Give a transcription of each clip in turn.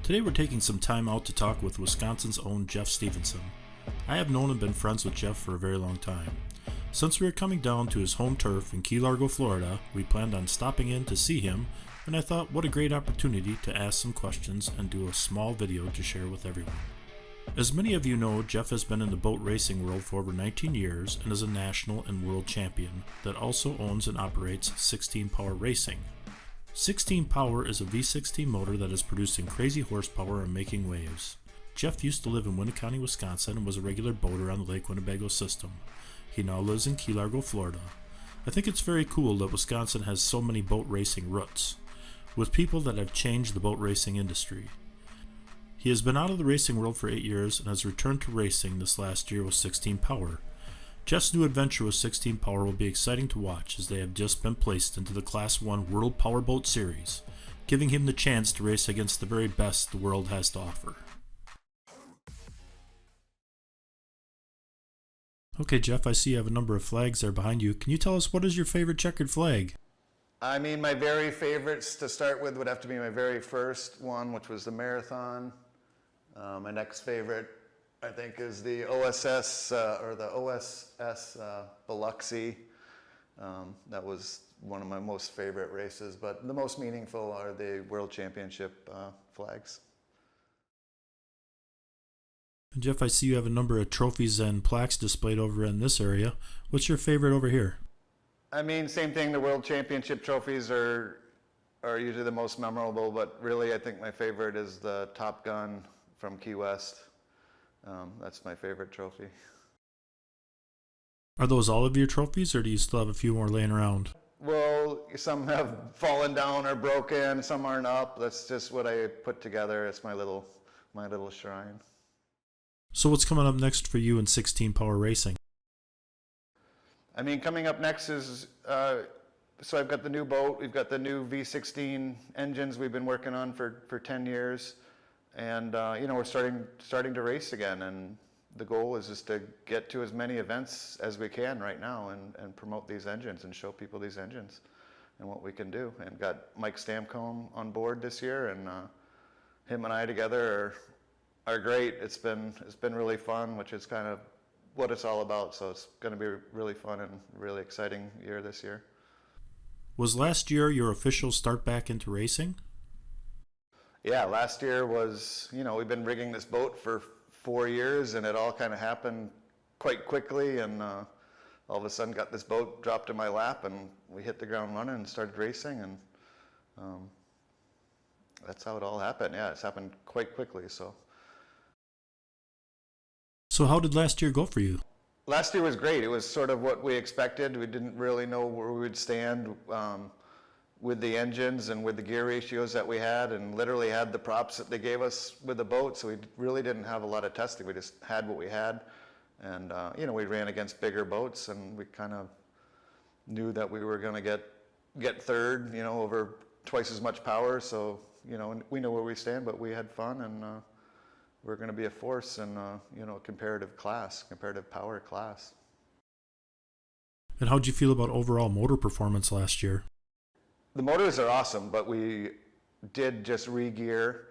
Today we're taking some time out to talk with Wisconsin's own Jeff Stevenson. I have known and been friends with Jeff for a very long time. Since we were coming down to his home turf in Key Largo, Florida, we planned on stopping in to see him, and I thought what a great opportunity to ask some questions and do a small video to share with everyone. As many of you know, Jeff has been in the boat racing world for over 19 years and is a national and world champion that also owns and operates 16 Power Racing. 16 Power is a V16 motor that is producing crazy horsepower and making waves. Jeff used to live in Winneconne, Wisconsin and was a regular boater on the Lake Winnebago system. He now lives in Key Largo, Florida. I think it's very cool that Wisconsin has so many boat racing roots, with people that have changed the boat racing industry. He has been out of the racing world for 8 years and has returned to racing this last year with 16 Power. Jeff's new adventure with 16 Power will be exciting to watch as they have just been placed into the Class 1 World Powerboat Series, giving him the chance to race against the very best the world has to offer. Okay, Jeff, I see you have a number of flags there behind you. Can you tell us what is your favorite checkered flag? I mean, my very favorites to start with would have to be my very first one, which was the marathon. My next favorite, I think, is the OSS Biloxi. That was one of my most favorite races, but the most meaningful are the World Championship flags. And Jeff, I see you have a number of trophies and plaques displayed over in this area. What's your favorite over here? I mean, same thing, the World Championship trophies are usually the most memorable, but really I think my favorite is the Top Gun from Key West. That's my favorite trophy. Are those all of your trophies, or do you still have a few more laying around? Well, some have fallen down or broken, some aren't up. That's just what I put together. It's my little shrine. So what's coming up next for you in 16 Power Racing? I mean, coming up next is, so I've got the new boat, we've got the new V16 engines we've been working on for 10 years. And we're starting to race again, and the goal is just to get to as many events as we can right now and promote these engines and show people these engines and what we can do. And got Mike Stamcombe on board this year, and him and I together are great. It's been really fun, which is kind of what it's all about. So it's going to be really fun and really exciting year this year. Was last year your official start back into racing? Yeah, last year was, we've been rigging this boat for 4 years, and it all kind of happened quite quickly, and all of a sudden got this boat dropped in my lap, and we hit the ground running and started racing, and that's how it all happened. Yeah, it's happened quite quickly. So how did last year go for you? Last year was great. It was sort of what we expected. We didn't really know where we would stand with the engines and with the gear ratios that we had, and literally had the props that they gave us with the boat, so we really didn't have a lot of testing. We just had what we had, and we ran against bigger boats, and we kind of knew that we were going to get third, over twice as much power, so we know where we stand, but we had fun, and we're going to be a force in comparative power class. And how'd you feel about overall motor performance last year? The motors are awesome, but we did just re-gear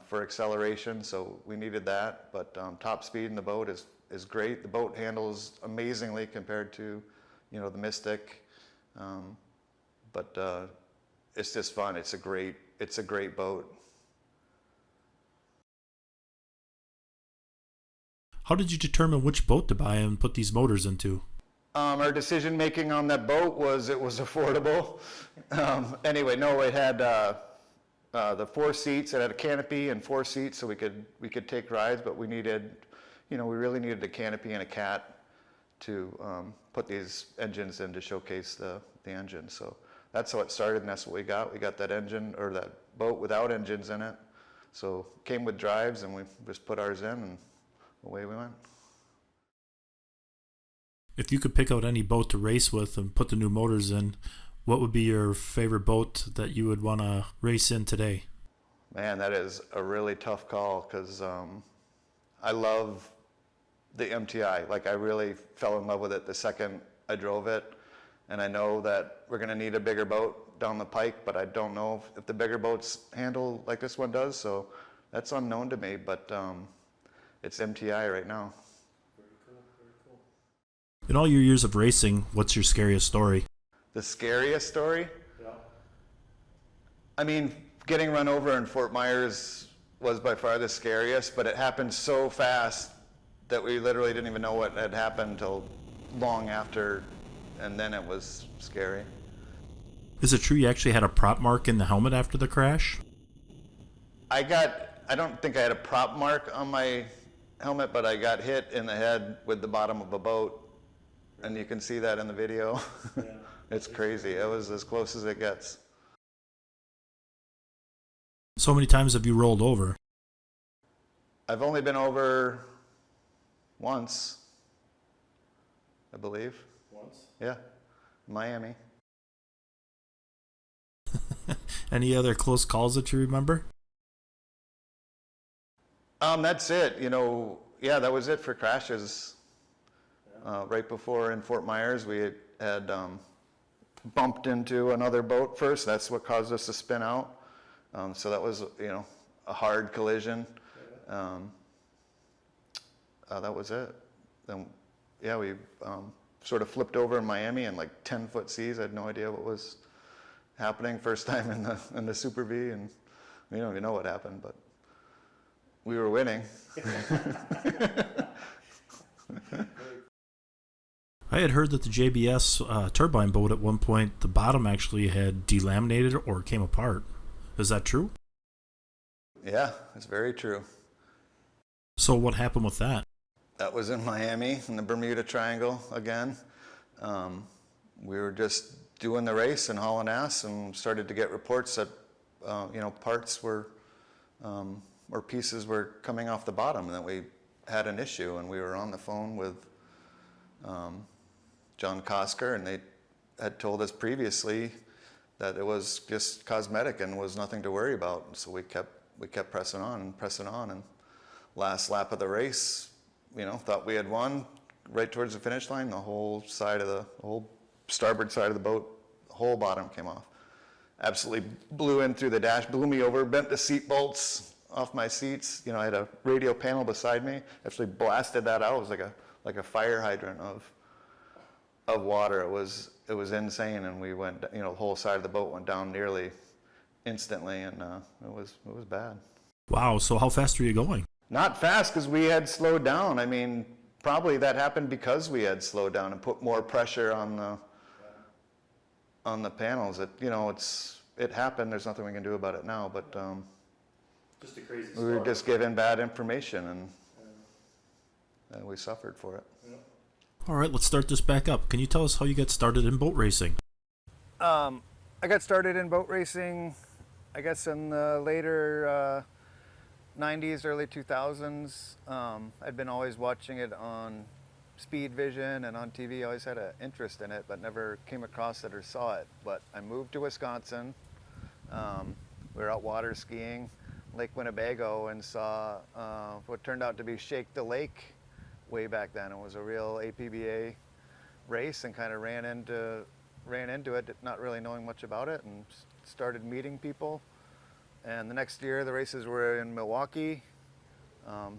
for acceleration, so we needed that. But top speed in the boat is great. The boat handles amazingly compared to, the Mystic. But it's just fun. It's a great boat. How did you determine which boat to buy and put these motors into? Our decision making on that boat was it was affordable. It had the 4 seats. It had a canopy and 4 seats, so we could take rides. But we really needed a canopy and a cat to put these engines in to showcase the engine. So that's how it started, and that's what we got. We got that engine, or that boat without engines in it. So it came with drives, and we just put ours in, and away we went. If you could pick out any boat to race with and put the new motors in, what would be your favorite boat that you would want to race in today? Man, that is a really tough call, because I love the MTI. Like, I really fell in love with it the second I drove it, and I know that we're going to need a bigger boat down the pike, but I don't know if the bigger boats handle like this one does. So That's unknown to me, but it's MTI right now. In all your years of racing, what's your scariest story? The scariest story? Yeah. I mean, getting run over in Fort Myers was by far the scariest, but it happened so fast that we literally didn't even know what had happened until long after, and then it was scary. Is it true you actually had a prop mark in the helmet after the crash? I don't think I had a prop mark on my helmet, but I got hit in the head with the bottom of a boat, and you can see that in the video. Yeah. It's crazy. It was as close as it gets. So many times have you rolled over? I've only been over once, I believe. Once? Yeah, Miami. Any other close calls that you remember? That's it. Yeah, that was it for crashes. Right before in Fort Myers, we had bumped into another boat first. That's what caused us to spin out. So that was, a hard collision. That was it. Then, yeah, we sort of flipped over in Miami in like 10-foot seas. I had no idea what was happening. First time in the Super V, and we don't even know what happened, but we were winning. I had heard that the JBS turbine boat at one point, the bottom actually had delaminated or came apart. Is that true? Yeah, it's very true. So what happened with that? That was in Miami, in the Bermuda Triangle again. We were just doing the race and hauling ass and started to get reports that, parts were, or pieces were coming off the bottom, and that we had an issue, and we were on the phone with John Kosker, and they had told us previously that it was just cosmetic and was nothing to worry about. So we kept pressing on, and last lap of the race, thought we had won. Right towards the finish line, the whole starboard side of the boat, the whole bottom came off. Absolutely blew in through the dash, blew me over, bent the seat bolts off my seats. I had a radio panel beside me, actually blasted that out. It was like a fire hydrant of water. It was insane, and we went, the whole side of the boat went down nearly instantly, and it was bad. Wow, so how fast were you going? Not fast, because we had slowed down. I mean, probably that happened because we had slowed down and put more pressure on the panels. It happened. There's nothing we can do about it now, but Just a crazy we were just given bad information, and we suffered for it. All right, let's start this back up. Can you tell us how you got started in boat racing? I got started in boat racing, I guess, in the later 90s, early 2000s. I'd been always watching it on Speed Vision and on TV. I always had an interest in it, but never came across it or saw it. But I moved to Wisconsin. We were out water skiing, Lake Winnebago, and saw what turned out to be Shake the Lake way back then. It was a real APBA race, and kind of ran into it, not really knowing much about it, and started meeting people. And the next year, the races were in Milwaukee.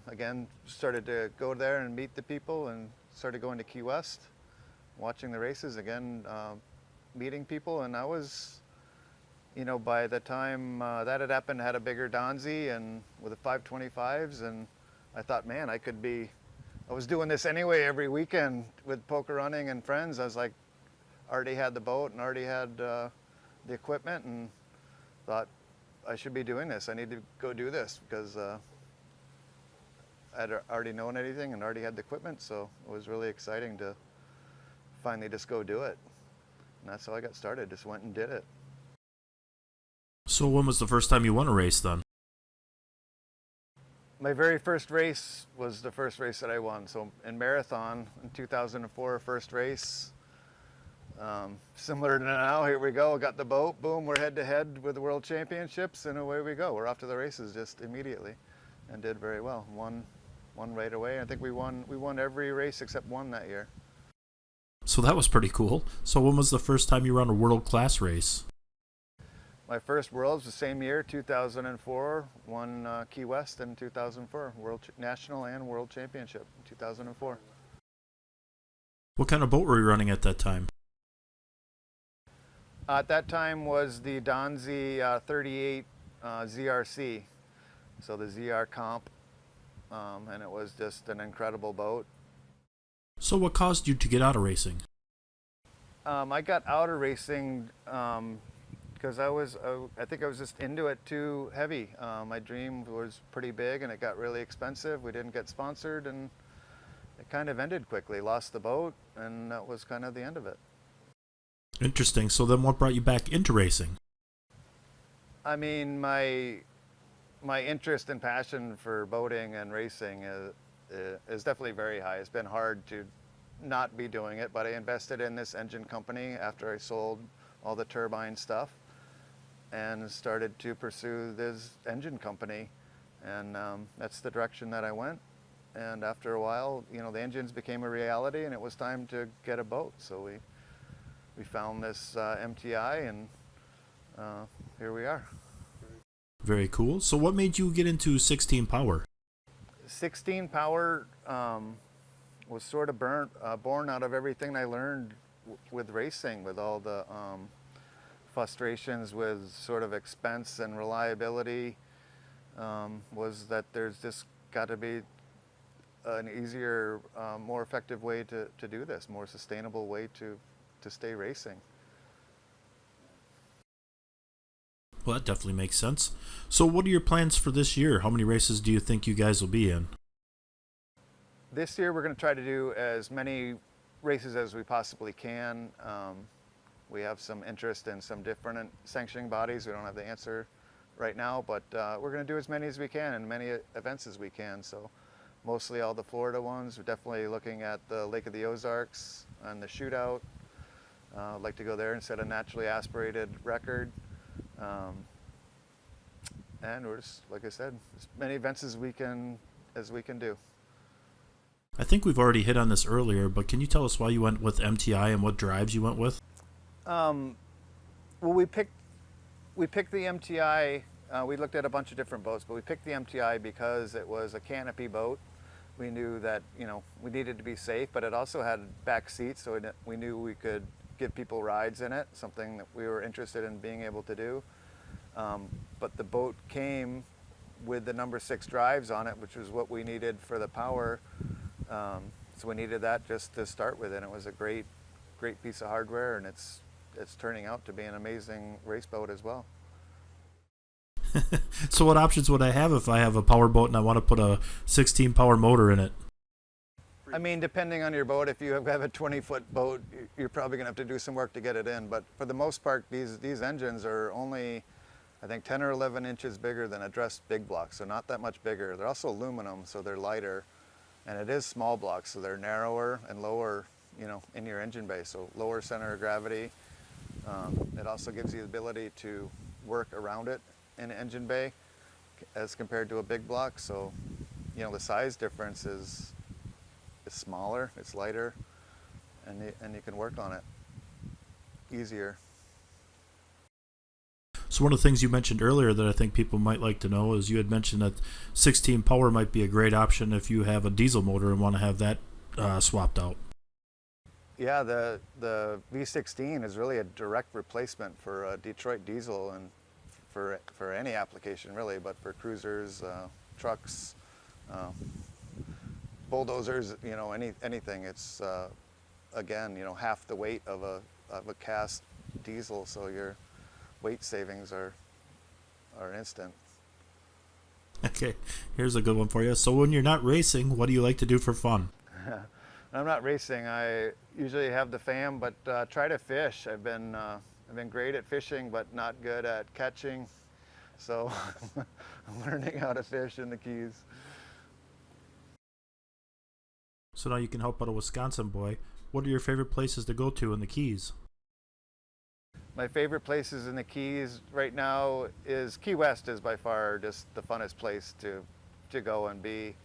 Again, started to go there and meet the people, and started going to Key West, watching the races again, meeting people. And I was, by the time that had happened, had a bigger Donzi and with the 525s, and I thought, man, I was doing this anyway every weekend with poker running and friends. I was like, already had the boat and already had the equipment, and thought I should be doing this. I need to go do this, because I'd already known anything and already had the equipment. So it was really exciting to finally just go do it. And that's how I got started. Just went and did it. So when was the first time you won a race then? My very first race was the first race that I won. So in marathon in 2004, first race. Similar to now, here we go. Got the boat, boom, we're head to head with the World Championships, and away we go. We're off to the races just immediately, and did very well. Won right away. I think we won every race except one that year. So that was pretty cool. So when was the first time you ran a world class race? My first Worlds the same year, 2004, won Key West in 2004, National and World Championship in 2004. What kind of boat were you running at that time? At that time was the Donzi 38 ZRC, so the ZR comp, and it was just an incredible boat. So what caused you to get out of racing? I got out of racing because I think I was just into it too heavy. My dream was pretty big and it got really expensive. We didn't get sponsored and it kind of ended quickly. Lost the boat and that was kind of the end of it. Interesting. So then what brought you back into racing? I mean, my interest and passion for boating and racing is definitely very high. It's been hard to not be doing it, but I invested in this engine company after I sold all the turbine stuff and started to pursue this engine company, and that's the direction that I went. And after a while, you know, the engines became a reality and it was time to get a boat, so we found this MTI and here we are. Very cool. So what made you get into 16 Power? 16 Power was sort of born out of everything I learned with racing, with all the frustrations with sort of expense and reliability, was that there's just got to be an easier, more effective way to do this, more sustainable way to stay racing. Well, that definitely makes sense. So what are your plans for this year? How many races do you think you guys will be in? This year we're going to try to do as many races as we possibly can. We have some interest in some different sanctioning bodies. We don't have the answer right now, but we're going to do as many as we can and many events as we can. So mostly all the Florida ones. We're definitely looking at the Lake of the Ozarks and the shootout. I'd like to go there and set a naturally aspirated record. And we're just, like I said, as many events as we can do. I think we've already hit on this earlier, but can you tell us why you went with MTI and what drives you went with? Well, we picked the MTI. We looked at a bunch of different boats, but we picked the MTI because it was a canopy boat. We knew that, you know, we needed to be safe, but it also had back seats, so we knew we could give people rides in it, something that we were interested in being able to do. But the boat came with the number 6 drives on it, which was what we needed for the power. So we needed that just to start with, and it was a great piece of hardware, and it's turning out to be an amazing race boat as well. So what options would I have if I have a power boat and I want to put a 16 Power motor in it? I mean, depending on your boat, if you have a 20-foot boat, you're probably going to have to do some work to get it in. But for the most part, these engines are only, I think, 10 or 11 inches bigger than a dressed big block, so not that much bigger. They're also aluminum, so they're lighter. And it is small blocks, so they're narrower and lower, you know, in your engine bay, so lower center of gravity. It also gives you the ability to work around it in an engine bay as compared to a big block. So, you know, the size difference is smaller, it's lighter, and you can work on it easier. So one of the things you mentioned earlier that I think people might like to know is you had mentioned that 16 Power might be a great option if you have a diesel motor and want to have that swapped out. Yeah, the V16 is really a direct replacement for a Detroit diesel, and for any application really, but for cruisers, trucks, bulldozers, you know, anything. It's again, you know, half the weight of a cast diesel, so your weight savings are instant. Okay, here's a good one for you. So when you're not racing, what do you like to do for fun? I'm not racing. I usually have the fam, but try to fish. I've been great at fishing, but not good at catching. So I'm learning how to fish in the Keys. So now you can help out a Wisconsin boy. What are your favorite places to go to in the Keys? My favorite places in the Keys right now is Key West is by far just the funnest place to go and be.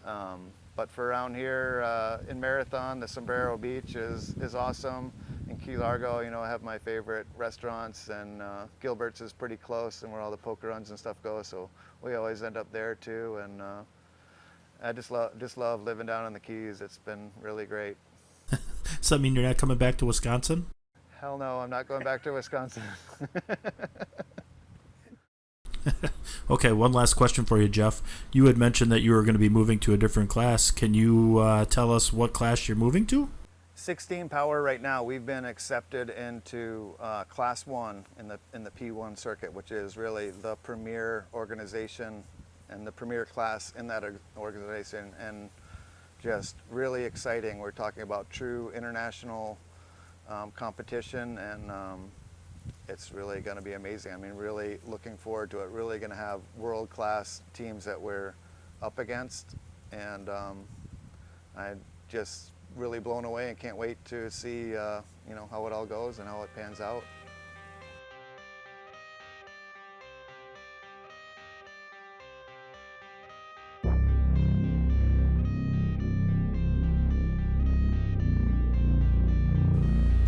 But for around here in Marathon, the Sombrero Beach is awesome. in Key Largo, you know, I have my favorite restaurants, and Gilbert's is pretty close, and where all the poker runs and stuff go. So we always end up there too. And I just love living down in the Keys. It's been really great. Does that mean you're not coming back to Wisconsin? Hell no, I'm not going back to Wisconsin. Okay, one last question for you, Jeff. You had mentioned that you were going to be moving to a different class. Can you tell us what class you're moving to? 16 power right now. We've been accepted into Class 1 in the P1 circuit, which is really the premier organization and the premier class in that organization, and just really exciting. We're talking about true international competition, and it's really going to be amazing. I mean, really looking forward to it. Really going to have world-class teams that we're up against, and I'm just really blown away and can't wait to see you know, how it all goes and how it pans out.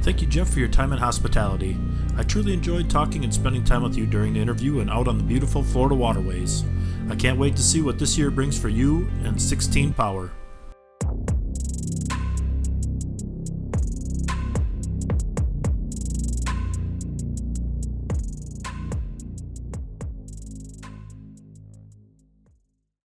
Thank you, Jeff, for your time and hospitality. I truly enjoyed talking and spending time with you during the interview and out on the beautiful Florida waterways. I can't wait to see what this year brings for you and 16 Power.